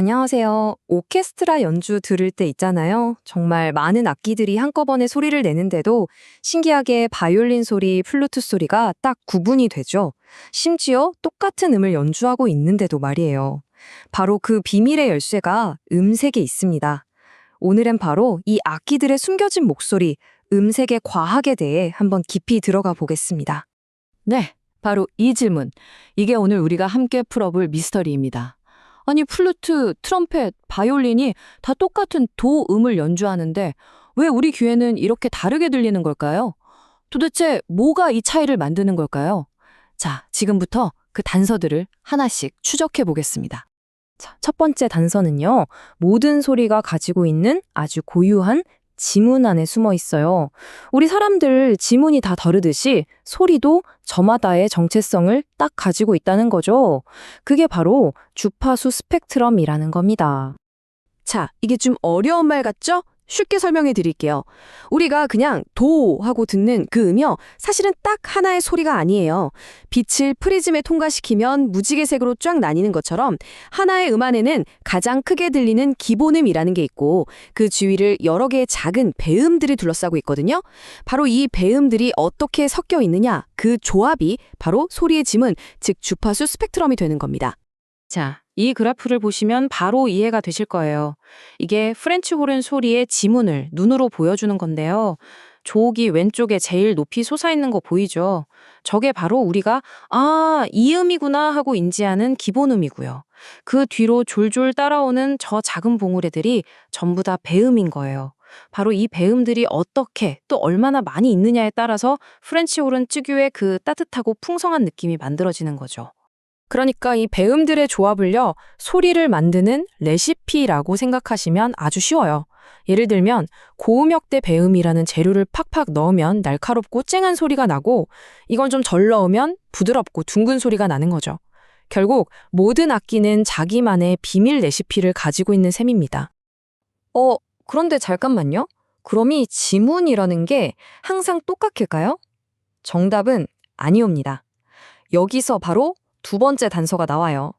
안녕하세요. 오케스트라 연주 들을 때 있잖아요. 정말 많은 악기들이 한꺼번에 소리를 내는데도 신기하게 바이올린 소리, 플루트 소리가 딱 구분이 되죠. 심지어 똑같은 음을 연주하고 있는데도 말이에요. 바로 그 비밀의 열쇠가 음색에 있습니다. 오늘은 바로 이 악기들의 숨겨진 목소리, 음색의 과학에 대해 한번 깊이 들어가 보겠습니다. 네, 바로 이 질문. 이게 오늘 우리가 함께 풀어볼 미스터리입니다. 아니, 플루트, 트럼펫, 바이올린이 다 똑같은 도음을 연주하는데 왜 우리 귀에는 이렇게 다르게 들리는 걸까요? 도대체 뭐가 이 차이를 만드는 걸까요? 자, 지금부터 그 단서들을 하나씩 추적해 보겠습니다. 자, 첫 번째 단서는요. 모든 소리가 가지고 있는 아주 고유한 지문 안에 숨어 있어요. 우리 사람들 지문이 다 다르듯이 소리도 저마다의 정체성을 딱 가지고 있다는 거죠. 그게 바로 주파수 스펙트럼이라는 겁니다. 자, 이게 좀 어려운 말 같죠? 쉽게 설명해 드릴게요. 우리가 그냥 도 하고 듣는 그 음이요. 사실은 딱 하나의 소리가 아니에요. 빛을 프리즘에 통과시키면 무지개색으로 쫙 나뉘는 것처럼 하나의 음 안에는 가장 크게 들리는 기본음이라는 게 있고 그 주위를 여러 개의 작은 배음들이 둘러싸고 있거든요. 바로 이 배음들이 어떻게 섞여 있느냐, 그 조합이 바로 소리의 지문, 즉 주파수 스펙트럼이 되는 겁니다. 자, 이 그래프를 보시면 바로 이해가 되실 거예요. 이게 프렌치 호른 소리의 지문을 눈으로 보여주는 건데요. 조옥이 왼쪽에 제일 높이 솟아있는 거 보이죠? 저게 바로 우리가 이 음이구나 하고 인지하는 기본음이고요. 그 뒤로 졸졸 따라오는 저 작은 봉우리들이 전부 다 배음인 거예요. 바로 이 배음들이 어떻게 또 얼마나 많이 있느냐에 따라서 프렌치 호른 특유의 그 따뜻하고 풍성한 느낌이 만들어지는 거죠. 그러니까 이 배음들의 조합을요, 소리를 만드는 레시피라고 생각하시면 아주 쉬워요. 예를 들면 고음역대 배음이라는 재료를 팍팍 넣으면 날카롭고 쨍한 소리가 나고 이건 좀 덜 넣으면 부드럽고 둥근 소리가 나는 거죠. 결국 모든 악기는 자기만의 비밀 레시피를 가지고 있는 셈입니다. 그런데 잠깐만요. 그럼 이 지문이라는 게 항상 똑같을까요? 정답은 아니옵니다. 여기서 바로 두 번째 단서가 나와요.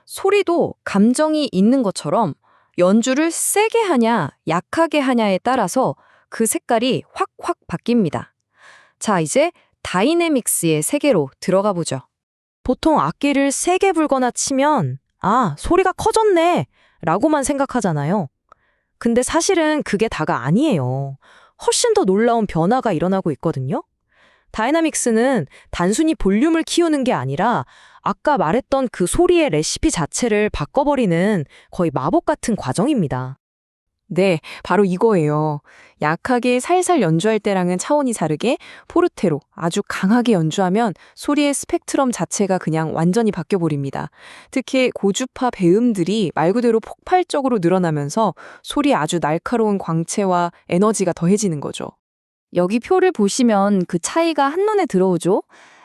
소리도 감정이 있는 것처럼 연주를 세게 하냐, 약하게 하냐에 따라서 그 색깔이 확확 바뀝니다. 자, 이제 다이내믹스의 세계로 들어가 보죠. 보통 악기를 세게 불거나 치면 소리가 커졌네 라고만 생각하잖아요. 근데 사실은 그게 다가 아니에요. 훨씬 더 놀라운 변화가 일어나고 있거든요. 다이나믹스는 단순히 볼륨을 키우는 게 아니라 아까 말했던 그 소리의 레시피 자체를 바꿔버리는 거의 마법 같은 과정입니다. 네, 바로 이거예요. 약하게 살살 연주할 때랑은 차원이 다르게 포르테로 아주 강하게 연주하면 소리의 스펙트럼 자체가 그냥 완전히 바뀌어버립니다. 특히 고주파 배음들이 말 그대로 폭발적으로 늘어나면서 소리에 아주 날카로운 광채와 에너지가 더해지는 거죠. 여기 표를 보시면 그 차이가 한눈에 들어오죠?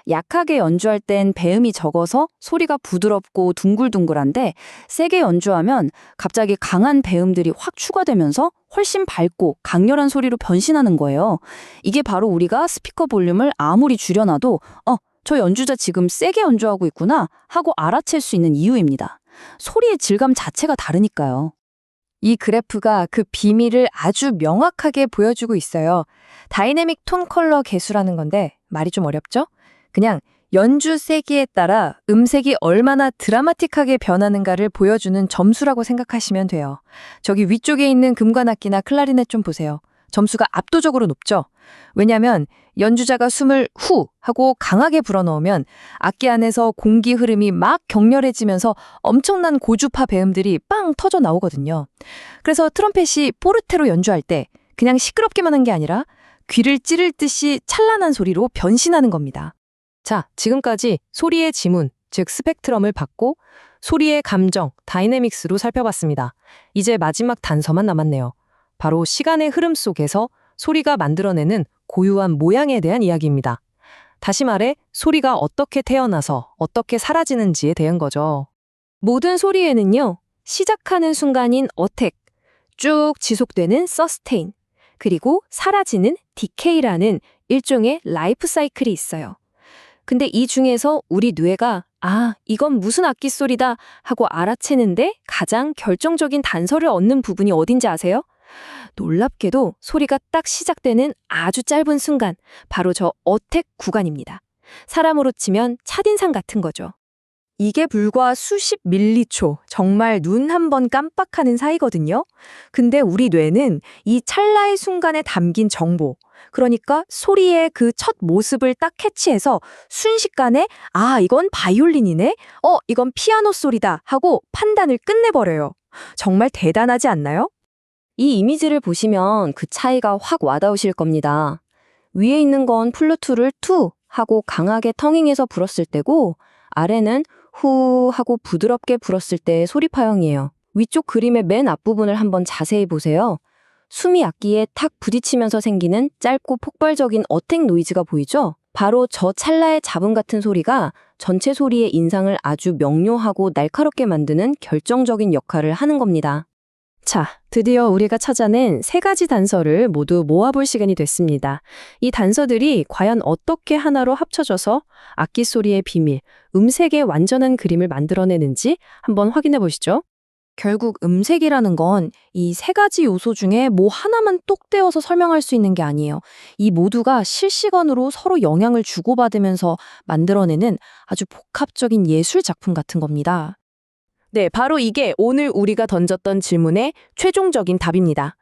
약하게 연주할 땐 배음이 적어서 소리가 부드럽고 둥글둥글한데 세게 연주하면 갑자기 강한 배음들이 확 추가되면서 훨씬 밝고 강렬한 소리로 변신하는 거예요. 이게 바로 우리가 스피커 볼륨을 아무리 줄여놔도 저 연주자 지금 세게 연주하고 있구나 하고 알아챌 수 있는 이유입니다. 소리의 질감 자체가 다르니까요. 이 그래프가 그 비밀을 아주 명확하게 보여주고 있어요. 다이내믹 톤 컬러 계수라는 건데 말이 좀 어렵죠? 그냥 연주 세기에 따라 음색이 얼마나 드라마틱하게 변하는가를 보여주는 점수라고 생각하시면 돼요. 저기 위쪽에 있는 금관악기나 클라리넷 좀 보세요. 점수가 압도적으로 높죠? 왜냐하면 연주자가 숨을 후 하고 강하게 불어넣으면 악기 안에서 공기 흐름이 막 격렬해지면서 엄청난 고주파 배음들이 빵 터져 나오거든요. 그래서 트럼펫이 포르테로 연주할 때 그냥 시끄럽게만 한 게 아니라 귀를 찌를 듯이 찬란한 소리로 변신하는 겁니다. 자, 지금까지 소리의 지문, 즉 스펙트럼을 받고 소리의 감정, 다이내믹스로 살펴봤습니다. 이제 마지막 단서만 남았네요. 바로 시간의 흐름 속에서 소리가 만들어내는 고유한 모양에 대한 이야기입니다. 다시 말해 소리가 어떻게 태어나서 어떻게 사라지는지에 대한 거죠. 모든 소리에는요, 시작하는 순간인 어택, 쭉 지속되는 서스테인, 그리고 사라지는 디케이라는 일종의 라이프 사이클이 있어요. 근데 이 중에서 우리 뇌가 아, 이건 무슨 악기 소리다 하고 알아채는데 가장 결정적인 단서를 얻는 부분이 어딘지 아세요? 놀랍게도 소리가 딱 시작되는 아주 짧은 순간, 바로 저 어택 구간입니다. 사람으로 치면 첫인상 같은 거죠. 이게 불과 수십 밀리초, 정말 눈 한 번 깜빡하는 사이거든요. 근데 우리 뇌는 이 찰나의 순간에 담긴 정보, 그러니까 소리의 그 첫 모습을 딱 캐치해서 순식간에 아, 이건 바이올린이네? 이건 피아노 소리다 하고 판단을 끝내버려요. 정말 대단하지 않나요? 이 이미지를 보시면 그 차이가 확 와닿으실 겁니다. 위에 있는 건 플루트를 투 하고 강하게 텅잉해서 불었을 때고, 아래는 후 하고 부드럽게 불었을 때의 소리 파형이에요. 위쪽 그림의 맨 앞부분을 한번 자세히 보세요. 숨이 악기에 탁 부딪히면서 생기는 짧고 폭발적인 어택 노이즈가 보이죠? 바로 저 찰나의 잡음 같은 소리가 전체 소리의 인상을 아주 명료하고 날카롭게 만드는 결정적인 역할을 하는 겁니다. 자, 드디어 우리가 찾아낸 3가지 단서를 모두 모아볼 시간이 됐습니다. 이 단서들이 과연 어떻게 하나로 합쳐져서 악기 소리의 비밀, 음색의 완전한 그림을 만들어내는지 한번 확인해 보시죠. 결국 음색이라는 건 이 3가지 요소 중에 뭐 하나만 똑 떼어서 설명할 수 있는 게 아니에요. 이 모두가 실시간으로 서로 영향을 주고받으면서 만들어내는 아주 복합적인 예술 작품 같은 겁니다. 네, 바로 이게 오늘 우리가 던졌던 질문의 최종적인 답입니다.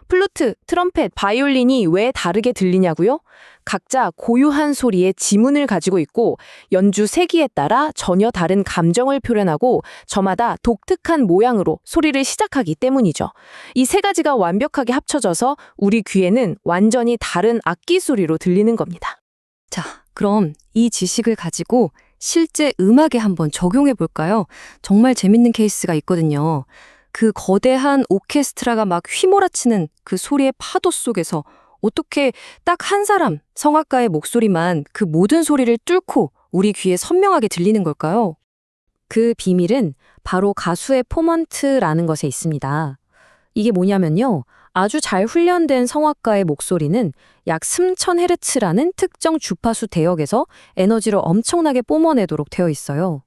플루트, 트럼펫, 바이올린이 왜 다르게 들리냐고요? 각자 고유한 소리의 지문을 가지고 있고 연주 세기에 따라 전혀 다른 감정을 표현하고 저마다 독특한 모양으로 소리를 시작하기 때문이죠. 이 3가지가 완벽하게 합쳐져서 우리 귀에는 완전히 다른 악기 소리로 들리는 겁니다. 자, 그럼 이 지식을 가지고 실제 음악에 한번 적용해 볼까요? 정말 재밌는 케이스가 있거든요. 그 거대한 오케스트라가 막 휘몰아치는 그 소리의 파도 속에서 어떻게 딱 한 사람, 성악가의 목소리만 그 모든 소리를 뚫고 우리 귀에 선명하게 들리는 걸까요? 그 비밀은 바로 가수의 포먼트라는 것에 있습니다. 이게 뭐냐면요. 아주 잘 훈련된 성악가의 목소리는 약 3000Hz라는 특정 주파수 대역에서 에너지를 엄청나게 뿜어내도록 되어 있어요.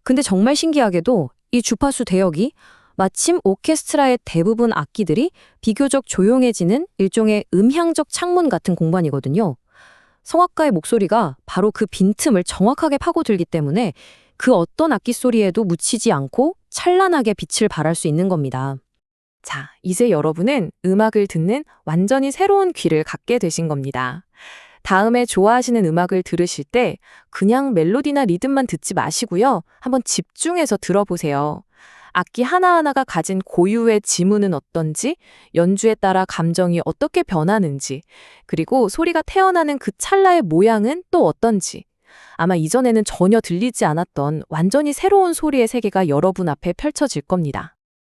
근데 정말 신기하게도 이 주파수 대역이 마침 오케스트라의 대부분 악기들이 비교적 조용해지는 일종의 음향적 창문 같은 공간이거든요. 성악가의 목소리가 바로 그 빈틈을 정확하게 파고들기 때문에 그 어떤 악기 소리에도 묻히지 않고 찬란하게 빛을 발할 수 있는 겁니다. 자, 이제 여러분은 음악을 듣는 완전히 새로운 귀를 갖게 되신 겁니다. 다음에 좋아하시는 음악을 들으실 때 그냥 멜로디나 리듬만 듣지 마시고요. 한번 집중해서 들어보세요. 악기 하나하나가 가진 고유의 지문은 어떤지, 연주에 따라 감정이 어떻게 변하는지, 그리고 소리가 태어나는 그 찰나의 모양은 또 어떤지. 아마 이전에는 전혀 들리지 않았던 완전히 새로운 소리의 세계가 여러분 앞에 펼쳐질 겁니다.